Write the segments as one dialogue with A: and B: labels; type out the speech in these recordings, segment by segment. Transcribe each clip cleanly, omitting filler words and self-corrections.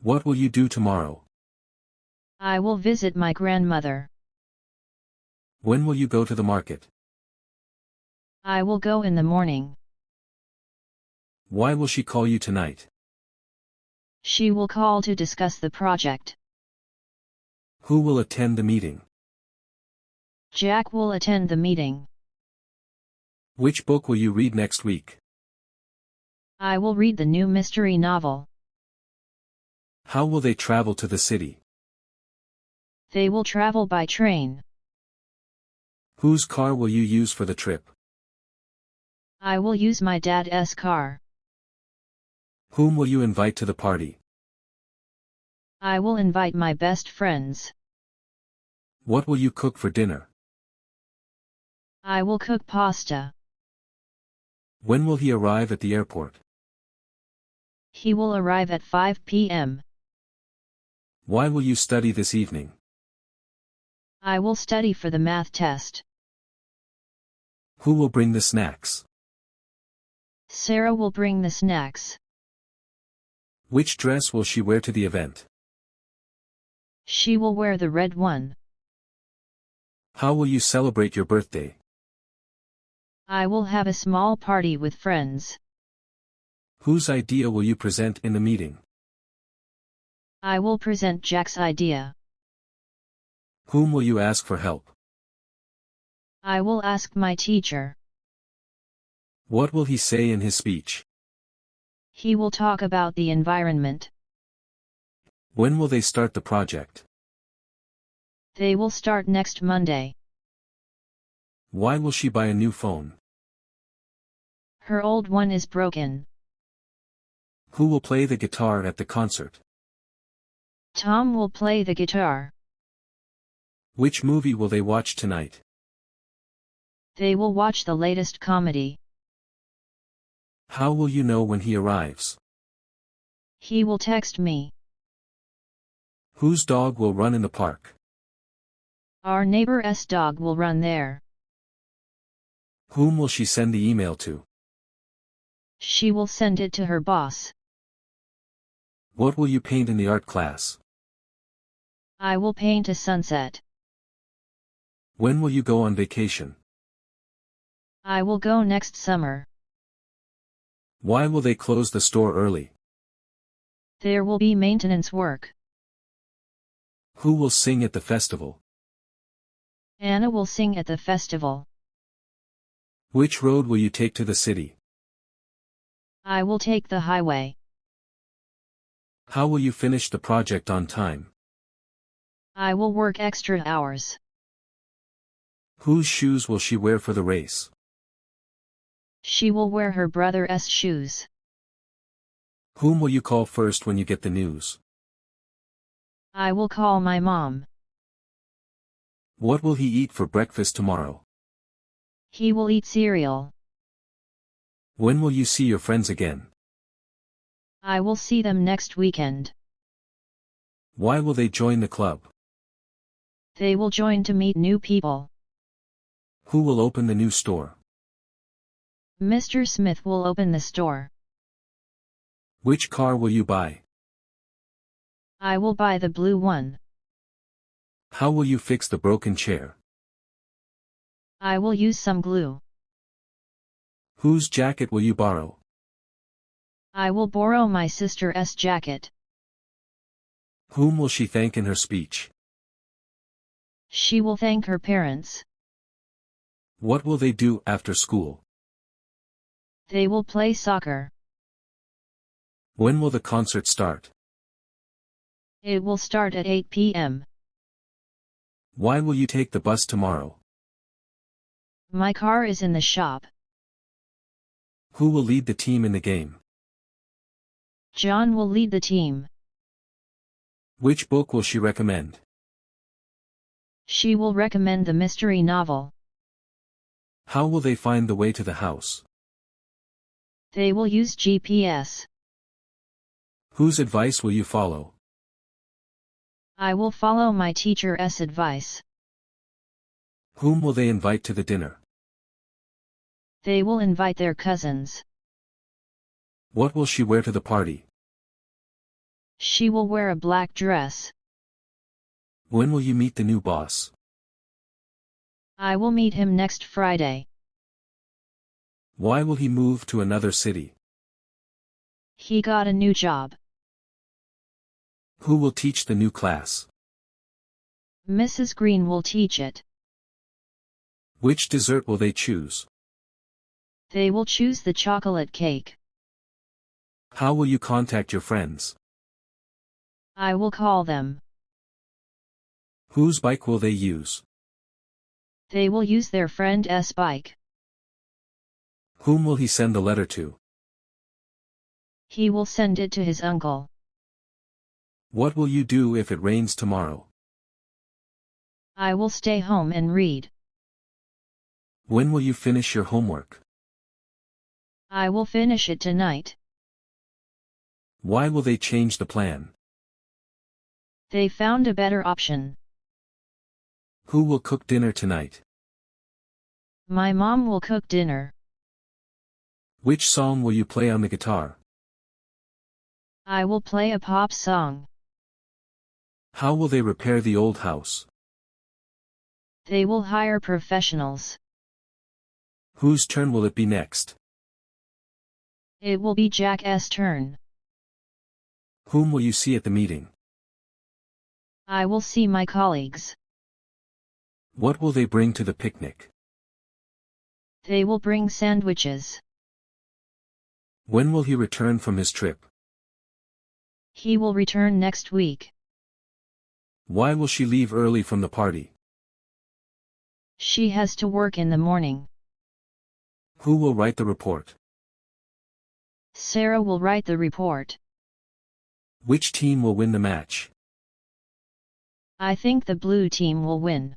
A: What will you do tomorrow?
B: I will visit my grandmother.
A: When will you go to the market?
B: I will go in the morning.
A: Why will she call you tonight?
B: She will call to discuss the project.
A: Who will attend the meeting?
B: Jack will attend the meeting.
A: Which book will you read next week?
B: I will read the new mystery novel.
A: How will they travel to the city?
B: They will travel by train.
A: Whose car will you use for the trip?
B: I will use my dad's car.
A: Whom will you invite to the party?
B: I will invite my best friends.
A: What will you cook for dinner?
B: I will cook pasta.
A: When will he arrive at the airport?
B: He will arrive at 5 p.m.
A: Why will you study this evening?
B: I will study for the math test.
A: Who will bring the snacks?
B: Sarah will bring the snacks.
A: Which dress will she wear to the event?
B: She will wear the red one.
A: How will you celebrate your birthday?
B: I will have a small party with friends.
A: Whose idea will you present in the meeting?
B: I will present Jack's idea.
A: Whom will you ask for help?
B: I will ask my teacher.
A: What will he say in his speech?
B: He will talk about the environment.
A: When will they start the project?
B: They will start next Monday.
A: Why will she buy a new phone?
B: Her old one is broken.
A: Who will play the guitar at the concert?
B: Tom will play the guitar.
A: Which movie will they watch tonight?
B: They will watch the latest comedy.
A: How will you know when he arrives?
B: He will text me.
A: Whose dog will run in the park?
B: Our neighbor's dog will run there.
A: Whom will she send the email to?
B: She will send it to her boss.
A: What will you paint in the art class?
B: I will paint a sunset.
A: When will you go on vacation?
B: I will go next summer.
A: Why will they close the store early?
B: There will be maintenance work.
A: Who will sing at the festival?
B: Anna will sing at the festival.
A: Which road will you take to the city?
B: I will take the highway.
A: How will you finish the project on time?
B: I will work extra hours.
A: Whose shoes will she wear for the race?
B: She will wear her brother's shoes.
A: Whom will you call first when you get the news?
B: I will call my mom.
A: What will he eat for breakfast tomorrow?
B: He will eat cereal.
A: When will you see your friends again?
B: I will see them next weekend.
A: Why will they join the club?
B: They will join to meet new people.
A: Who will open the new store?
B: Mr. Smith will open the store.
A: Which car will you buy?
B: I will buy the blue one.
A: How will you fix the broken chair?
B: I will use some glue.
A: Whose jacket will you borrow?
B: I will borrow my sister's jacket.
A: Whom will she thank in her speech?
B: She will thank her parents.
A: What will they do after school?
B: They will play soccer.
A: When will the concert start?
B: It will start at 8 p.m.
A: Why will you take the bus tomorrow?
B: My car is in the shop.
A: Who will lead the team in the game?
B: John will lead the team.
A: Which book will she recommend?
B: She will recommend the mystery novel.
A: How will they find the way to the house?
B: They will use GPS.
A: Whose advice will you follow?
B: I will follow my teacher's advice.
A: Whom will they invite to the dinner?
B: They will invite their cousins.
A: What will she wear to the party?
B: She will wear a black dress.
A: When will you meet the new boss?
B: I will meet him next Friday.
A: Why will he move to another city?
B: He got a new job.
A: Who will teach the new class?
B: Mrs. Green will teach it.
A: Which dessert will they choose?
B: They will choose the chocolate cake.
A: How will you contact your friends?
B: I will call them.
A: Whose bike will they use?
B: They will use their friend's bike.
A: Whom will he send the letter to?
B: He will send it to his uncle.
A: What will you do if it rains tomorrow?
B: I will stay home and read.
A: When will you finish your homework?
B: I will finish it tonight.
A: Why will they change the plan?
B: They found a better option.
A: Who will cook dinner tonight?
B: My mom will cook dinner.
A: Which song will you play on the guitar?
B: I will play a pop song.
A: How will they repair the old house?
B: They will hire professionals.
A: Whose turn will it be next?
B: It will be Jack's turn.
A: Whom will you see at the meeting?
B: I will see my colleagues.
A: What will they bring to the picnic?
B: They will bring sandwiches.
A: When will he return from his trip?
B: He will return next week.
A: Why will she leave early from the party?
B: She has to work in the morning.
A: Who will write the report?
B: Sarah will write the report.
A: Which team will win the match?
B: I think the blue team will win.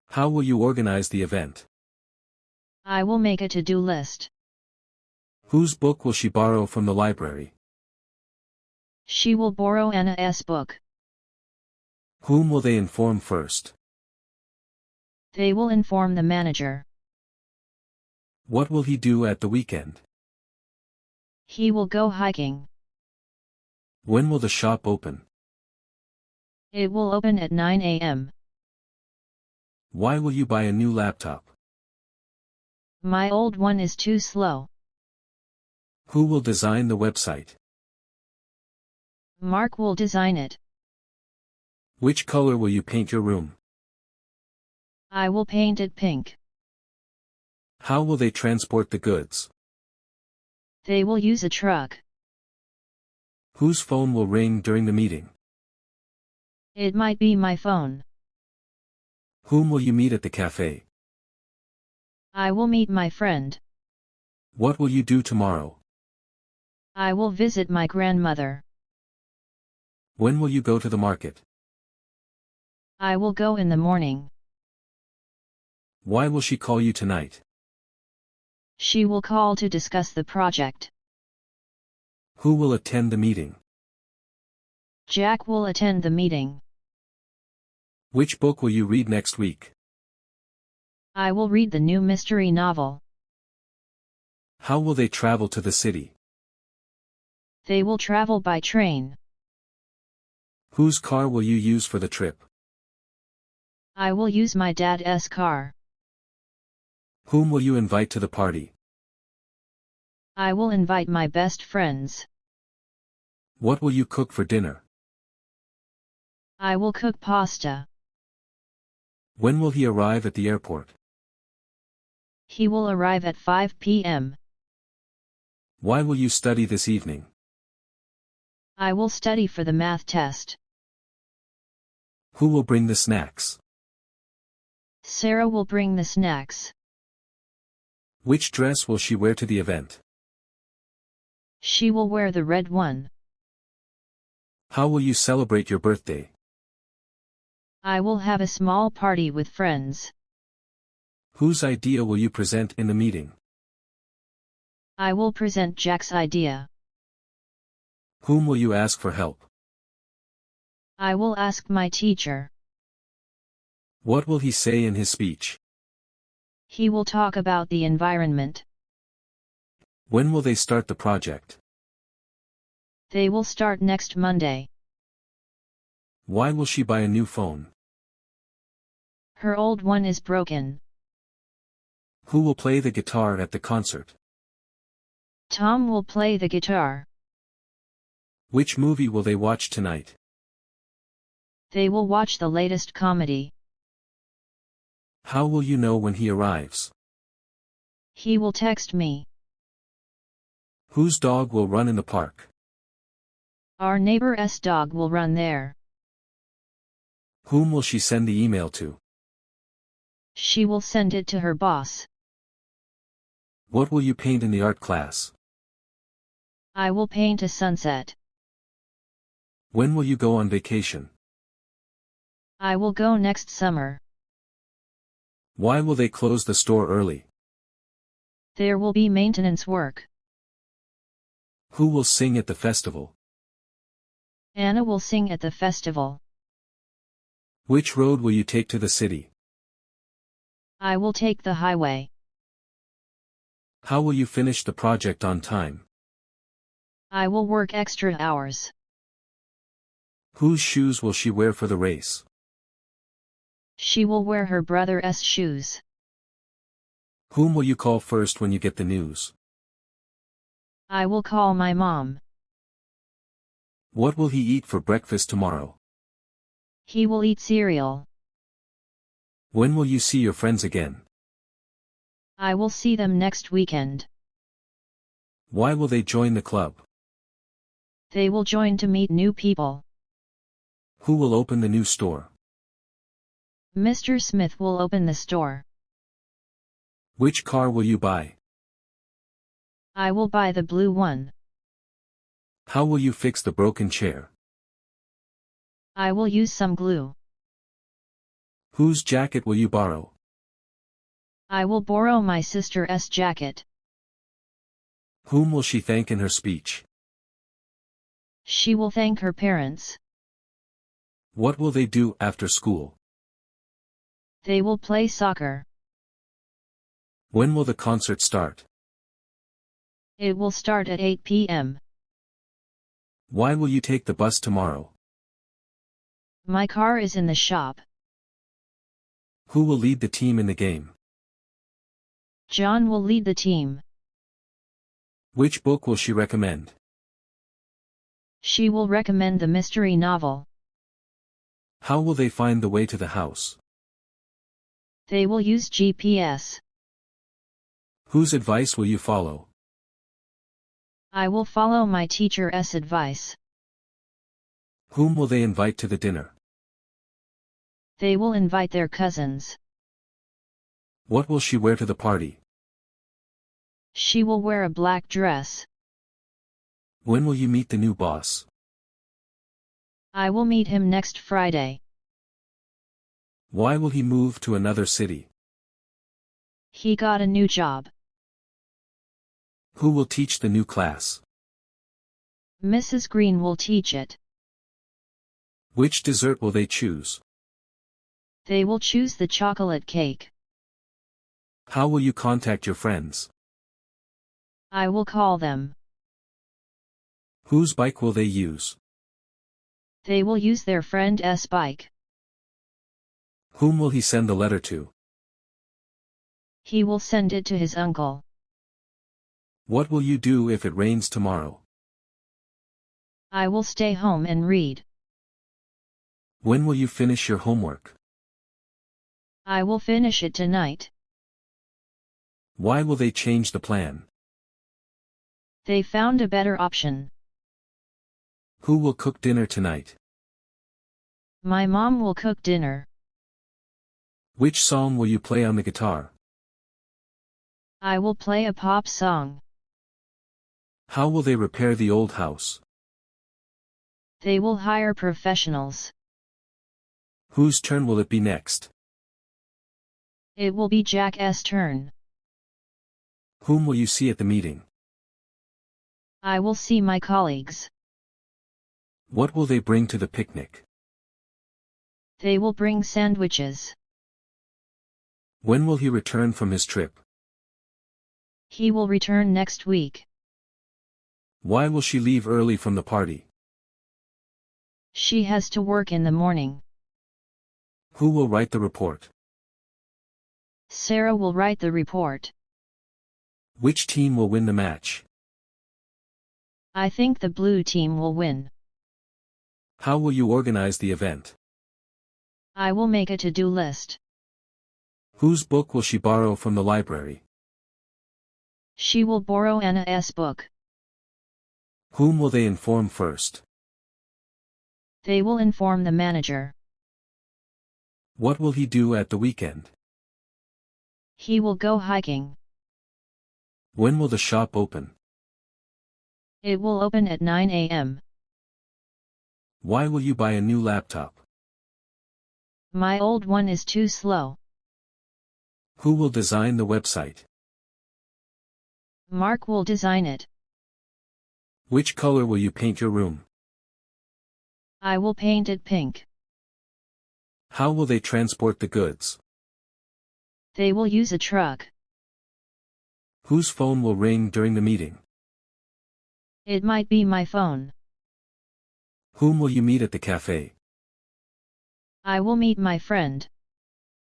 A: How will you organize the event?
B: I will make a to-do list.
A: Whose book will she borrow from the library?
B: She will borrow Anna's book.
A: Whom will they inform first?
B: They will inform the manager.
A: What will he do at the weekend?
B: He will go hiking.
A: When will the shop open?
B: It will open at 9 a.m.
A: Why will you buy a new laptop?
B: My old one is too slow.
A: Who will design the website?
B: Mark will design it.
A: Which color will you paint your room?
B: I will paint it pink.
A: How will they transport the goods?
B: They will use a truck.
A: Whose phone will ring during the meeting?
B: It might be my phone.
A: Whom will you meet at the cafe?
B: I will meet my friend.
A: What will you do tomorrow?
B: I will visit my grandmother.
A: When will you go to the market?
B: I will go in the morning.
A: Why will she call you tonight?
B: She will call to discuss the project.
A: Who will attend the meeting?
B: Jack will attend the meeting.
A: Which book will you read next week?
B: I will read the new mystery novel.
A: How will they travel to the city?
B: They will travel by train.
A: Whose car will you use for the trip?
B: I will use my dad's car.
A: Whom will you invite to the party?
B: I will invite my best friends.
A: What will you cook for dinner?
B: I will cook pasta.
A: When will he arrive at the airport?
B: He will arrive at 5 p.m.
A: Why will you study this evening?
B: I will study for the math test.
A: Who will bring the snacks?
B: Sarah will bring the snacks.
A: Which dress will she wear to the event?
B: She will wear the red one.
A: How will you celebrate your birthday?
B: I will have a small party with friends.
A: Whose idea will you present in the meeting?
B: I will present Jack's idea.
A: Whom will you ask for help?
B: I will ask my teacher.
A: What will he say in his speech?
B: He will talk about the environment.
A: When will they start the project?
B: They will start next Monday.
A: Why will she buy a new phone?
B: Her old one is broken.
A: Who will play the guitar at the concert?
B: Tom will play the guitar.
A: Which movie will they watch tonight?
B: They will watch the latest comedy.
A: How will you know when he arrives?
B: He will text me.
A: Whose dog will run in the park?
B: Our neighbor's dog will run there.
A: Whom will she send the email to?
B: She will send it to her boss.
A: What will you paint in the art class?
B: I will paint a sunset.
A: When will you go on vacation?
B: I will go next summer.
A: Why will they close the store early?
B: There will be maintenance work.
A: Who will sing at the festival?
B: Anna will sing at the festival.
A: Which road will you take to the city?
B: I will take the highway.
A: How will you finish the project on time?
B: I will work extra hours.
A: Whose shoes will she wear for the race?
B: She will wear her brother's shoes.
A: Whom will you call first when you get the news?
B: I will call my mom.
A: What will he eat for breakfast tomorrow?
B: He will eat cereal.
A: When will you see your friends again?
B: I will see them next weekend.
A: Why will they join the club?
B: They will join to meet new people.
A: Who will open the new store?
B: Mr. Smith will open the store.
A: Which car will you buy?
B: I will buy the blue one.
A: How will you fix the broken chair?
B: I will use some glue.
A: Whose jacket will you borrow?
B: I will borrow my sister's jacket.
A: Whom will she thank in her speech?
B: She will thank her parents.
A: What will they do after school?
B: They will play soccer.
A: When will the concert start?
B: It will start at 8 p.m.
A: Why will you take the bus tomorrow?
B: My car is in the shop.
A: Who will lead the team in the game?
B: John will lead the team.
A: Which book will she recommend?
B: She will recommend the mystery novel.
A: How will they find the way to the house?
B: They will use GPS.
A: Whose advice will you follow?
B: I will follow my teacher's advice.
A: Whom will they invite to the dinner?
B: They will invite their cousins.
A: What will she wear to the party?
B: She will wear a black dress.
A: When will you meet the new boss?
B: I will meet him next Friday.
A: Why will he move to another city?
B: He got a new job.
A: Who will teach the new class?
B: Mrs. Green will teach it.
A: Which dessert will they choose?
B: They will choose the chocolate cake.
A: How will you contact your friends?
B: I will call them.
A: Whose bike will they use?
B: They will use their friend's bike.
A: Whom will he send the letter to?
B: He will send it to his uncle.
A: What will you do if it rains tomorrow?
B: I will stay home and read.
A: When will you finish your homework?
B: I will finish it tonight.
A: Why will they change the plan?
B: They found a better option.
A: Who will cook dinner tonight?
B: My mom will cook dinner.
A: Which song will you play on the guitar?
B: I will play a pop song.
A: How will they repair the old house?
B: They will hire professionals.
A: Whose turn will it be next?
B: It will be Jack's turn.
A: Whom will you see at the meeting?
B: I will see my colleagues.
A: What will they bring to the picnic?
B: They will bring sandwiches.
A: When will he return from his trip?
B: He will return next week.
A: Why will she leave early from the party?
B: She has to work in the morning.
A: Who will write the report?
B: Sarah will write the report.
A: Which team will win the match?
B: I think the blue team will win.
A: How will you organize the event?
B: I will make a to-do list.
A: Whose book will she borrow from the library?
B: She will borrow Anna's book.
A: Whom will they inform first?
B: They will inform the manager.
A: What will he do at the weekend?
B: He will go hiking.
A: When will the shop open?
B: It will open at 9 a.m.
A: Why will you buy a new laptop?
B: My old one is too slow.
A: Who will design the website?
B: Mark will design it.
A: Which color will you paint your room?
B: I will paint it pink.
A: How will they transport the goods?
B: They will use a truck.
A: Whose phone will ring during the meeting?
B: It might be my phone.
A: Whom will you meet at the cafe?
B: I will meet my friend.